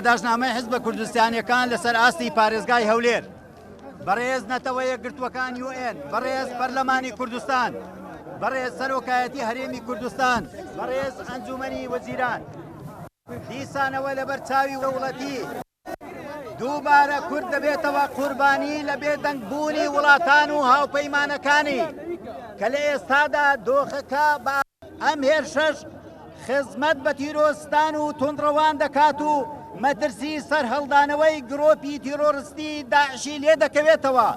داژنامەی حیزبە کوردستانیەکان لەسەر ئاستی پارێزگای هەولێر بەڕێز نەتەوە یەکگرتووەکان UN بەڕێز پەرلەمانی کوردستان بەڕێز سەرۆکایەتی هەرێمی کوردستان بەڕێز ئەنجومەنی وەزیران دیسانەوە لەبەر چاوی وڵەتی دووبارە کورد دەبێتەوە قوربانی لە بێدەنگبوونی وڵاتان و هاوپەیمانەکانی کە لە ئێستادا دۆخەکە بە ئەم هێرشەش خزمەت بە تیرۆستان و تونڕەوان دەکات و مەترسی سەرهەڵدانەوەی گرۆپی تیرۆریستی داعشی لێ دەکەوێتەوە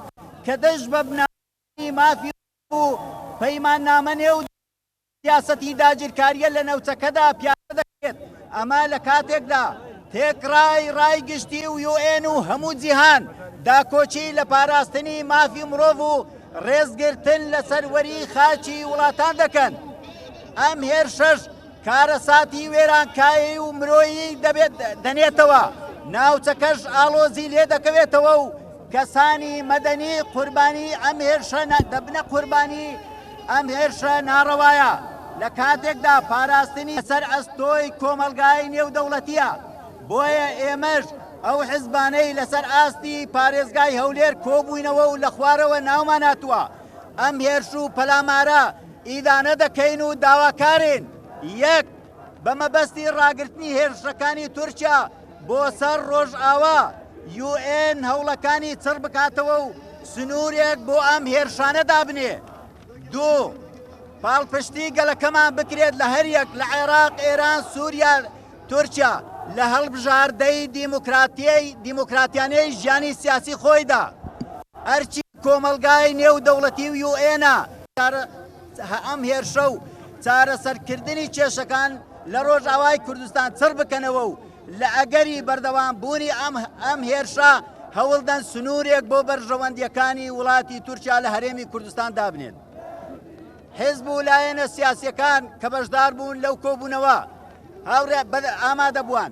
کە دەست بە بناوی مافی و پەیماننامە نێو سیاسەتی داگیرکاریە لە نەوچەکەدا پیادە دەکرێت. ئەمە لە کاتێکدا تێکڕای ڕایگشتی و UN و هەموو جیهان داکۆچی لە پاراستنی مافی مرۆڤ و ڕێزگرتن لە سەروەری خاچی وڵاتان دەکەن. ئەم هێرشەش کارەساتی وێرانکایی و مرۆیی دەنێتەوە ناوچەکەش ئاڵۆزی لێ دەکەوێتەوە و کەسانی مەدەنی قوربانی ئەم هێرشە دەبنە قوربانی ئەم هێرشە ناڕەوایە لە کاتێکدا پاراستنی سەر ئەستۆی کۆمەلگای نێودەوڵەتیە. بۆیە ئێمەش ئەو حیزبانەی لەسەر ئاستی پارێزگای هەولێر کۆبووینەوە و لە خوارەوە ناومان هاتووە. ئەم هێرش و پەلامارە ئیدانە دەکەین و داواکارین یەک بە مەبەستی ڕاگررتنی هێرشەکانی تورکیا بۆ سەر ڕۆژئاوا UN هەوڵەکانی چڕ بکاتەوە و سنوورێک بۆ ئەم هێرشانە دابنێ. دوو پاڵپشتی گەلەکەمان بکرێت لە هەریەک لە عێراق، ئێران، سووریا، تورکیا لە هەڵبژاردەی دیموکراتیانەی ژیانی سیاسی خۆیدا. هەرچی کۆمەلگای نێودەوڵەتی و UN ئەم هێرشە و چارەسەرکردنی کێشەکان لە ڕۆژئاوای کوردستان چڕ بکەنەوە و لە ئەگەری بەردەوام بوونی ئەم هێرشە هەوڵدەن سنوورێک بۆ بەرژەوەندیەکانی وڵاتی تورکیا لە هەرێمی کوردستان دابنێن. حیزب و لایەنە سیاسیەکان کە بەشدار بوون لەو کۆبوونەوە هاوڕێ ئامادە بووان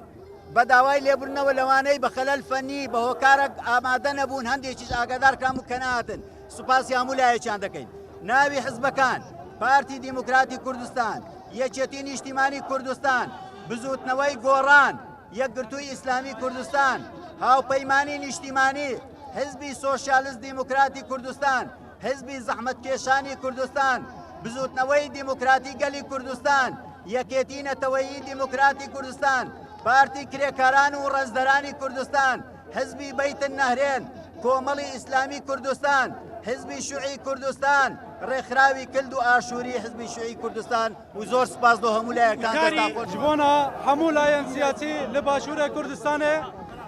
بە داوای لێبوونەوە لەوانەی بە خەلەل فەنی بە هۆکارێک ئامادە نەبوون هەندێکیش ئاگادارکرام و کە نهاتن. سوپاسی هەموو لایەکیان دەکەین. ناوی حیزبەکان پارتی دیموکراتی کوردستان، یەکێتی نیشتیمانی کوردستان، بزوتنەوەی گۆڕان، یەکگرتووی ئیسلامی کوردستان، هاوپەیمانی نیشتیمانی، حیزبی سۆشیالیست دیموکراتی کوردستان، حیزبی زەحمەتکێشانی کوردستان، بزوتنەوەی دیموکراتی گەلی کوردستان، یەکێتی نەتەوەیی دیموکراتی کوردستان، پارتی کرێکاران و ڕەزدەرانی کوردستان، حیزبی بەیتن نەهرێن، کۆمەڵی ئیسلامی کوردستان، حزبی شوعی کوردستان، ڕێکخراوی کلد و ئاشووری حزبی شوعی کوردستان و زۆر سپاس بۆ هەموو لایەکان ji bona hemû layên siyasî li Başûrê Kurdistanê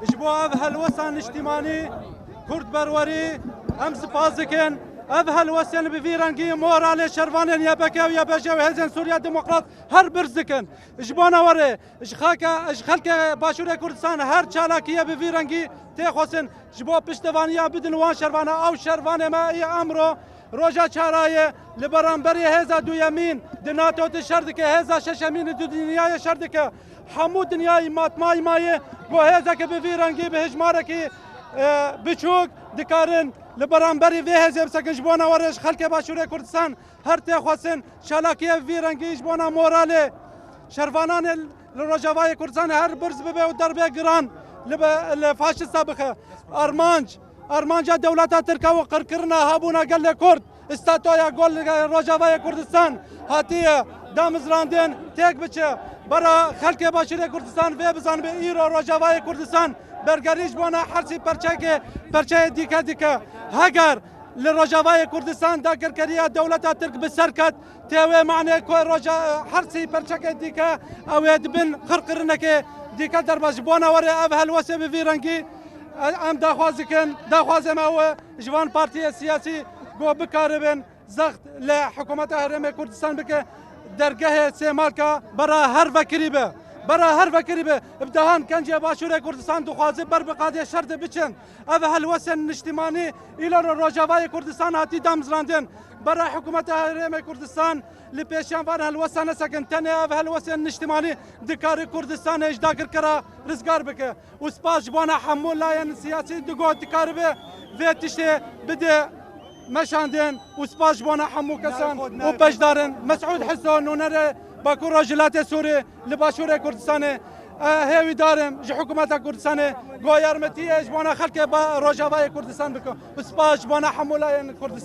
ji bo ev helwesan niştîmanî Kurdberwerî em spas dikin. Ev helwesên bi vî rengî moralê şervanên YPG û YPJ û Hêzên Sûriya Demokrat her birz dikin. Ji bona warê ji xelkê Başûrê Kurdistan her çalakiye bi vî rengî tê xwestin ji bo piştevaniya bidin wan şervana ew şervanê me ê emro roja çarayê li beramberî hêza duyemîn di NATO şer dike hêza şeşemîn di dinyayê şer dike. Hemû dinyayê matmayê mayê bu hêzeke bi vî rengî bi hejmarekî biçûk dikarin li beramberî vê hêzê bisekin ji bona warê ji xelkê Başûrê Kurdistan her tê xwestin çalakiye vî rengî ji bona moralê şervananê li Rojavayê Kurdistan her birz bibe û derbê giran li faşista bixe. Armanca dewleta Tirka û qirkirina habûna gelê Kurd îstatoya gol Rojavayê Kurdistan hatiye damizrandin têk biçe bara xelkê Başûrê Kurdistan vê bizanibe îro Rojavayê Kurdistan bergerî ji bona hersî perçeyê dîke dike. Heger li Rojavayê Kurdistan dagirkeriya dewleta Tirk bi ser ket tê wê manê ku hersî perçekê dîke ew ê dibin qirkirinekê dîke derbe ji bona warê ev helwesê bi vî rengî em daxwazê me ew ji van partiyê siyasî got bikaribin zext li hikûmeta Herêmê Kurdistan bike dergehê sêmalka bara her vekirî be. برا هر فكري بدهان كنجي باشوره كردستان دخوازي بر بقاضي شرط بچن اف هلوسن نشتماني الى روجاوای كردستان هاتي دامزراندن برا حكومت هرم كردستان لبيشان فان هلوسن سكن تنه اف هلوسن نشتماني دكار كردستان اجدا كرا رزگار بك وسپاس بونا حمول لاين سياسي دغو دكار به ويتشته بده مشاندن وسپاس بونا حمو كسان وبجدارن مسعود حسون ونره باكو رجلات سوري لباشوره كردستان هاوي دارم جي حكومات كردستان غو يرمتي اجبونا خلق با روجاوای كردستان بكو وسپاس بونا حمولاين كردستان